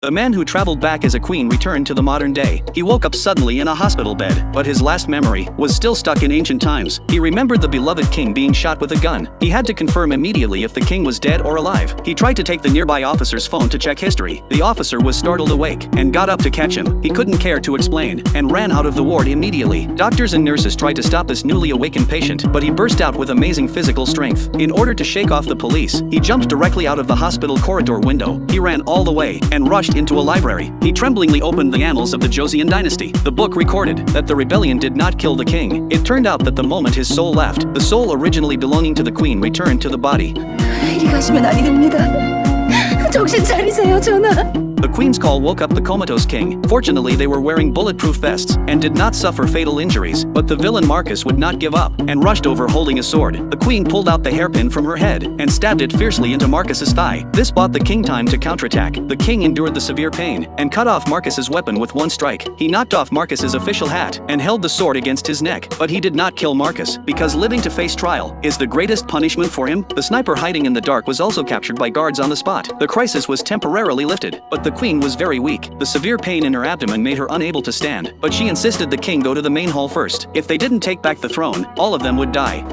The man who traveled back as a queen returned to the modern day. He woke up suddenly in a hospital bed, but his last memory was still stuck in ancient times. He remembered the beloved king being shot with a gun. He had to confirm immediately if the king was dead or alive. He tried to take the nearby officer's phone to check history. The officer was startled awake and got up to catch him. He couldn't care to explain and ran out of the ward immediately. Doctors and nurses tried to stop this newly awakened patient, but he burst out with amazing physical strength. In order to shake off the police, he jumped directly out of the hospital corridor window. He ran all the way and rushed into a library. He tremblingly opened the annals of the Joseon dynasty. The book recorded that the rebellion did not kill the king. It turned out that the moment his soul left, the soul originally belonging to the queen returned to the body. 이리 가시면 아니 됩니다. 정신 차리세요, 전하. The queen's call woke up the comatose king. Fortunately, they were wearing bulletproof vests and did not suffer fatal injuries, but the villain Marcus would not give up and rushed over holding a sword. The queen pulled out the hairpin from her head and stabbed it fiercely into Marcus's thigh. This bought the king time to counterattack. The king endured the severe pain and cut off Marcus's weapon with one strike. He knocked off Marcus's official hat and held the sword against his neck, but he did not kill Marcus because living to face trial is the greatest punishment for him. The sniper hiding in the dark was also captured by guards on the spot. The crisis was temporarily lifted, but the queen was very weak. The severe pain in her abdomen made her unable to stand, but she insisted the king go to the main hall first. If they didn't take back the throne, all of them would die.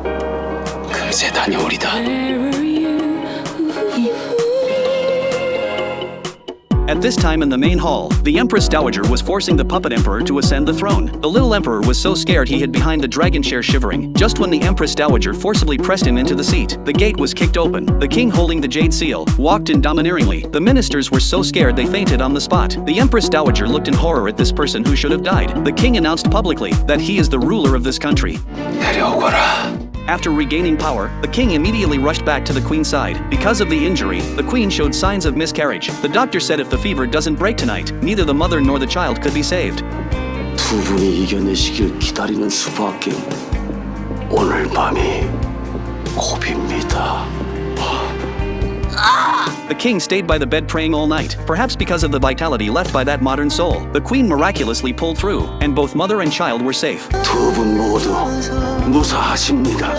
금세 다녀오리다. At this time in the main hall, the Empress Dowager was forcing the puppet emperor to ascend the throne. The little emperor was so scared he hid behind the dragon chair shivering. Just when the Empress Dowager forcibly pressed him into the seat, the gate was kicked open. The king, holding the jade seal, walked in domineeringly. The ministers were so scared they fainted on the spot. The Empress Dowager looked in horror at this person who should have died. The king announced publicly that he is the ruler of this country. 내려오거라. After regaining power, the king immediately rushed back to the queen's side. Because of the injury, the queen showed signs of miscarriage. The doctor said if the fever doesn't break tonight, neither the mother nor the child could be saved. 두 분이 이겨내시길 기다리는 수밖에. 오늘 밤이 고비입니다. The king stayed by the bed praying all night, perhaps because of the vitality left by that modern soul. The queen miraculously pulled through, and both mother and child were safe. 두 분 모두 무사하십니다.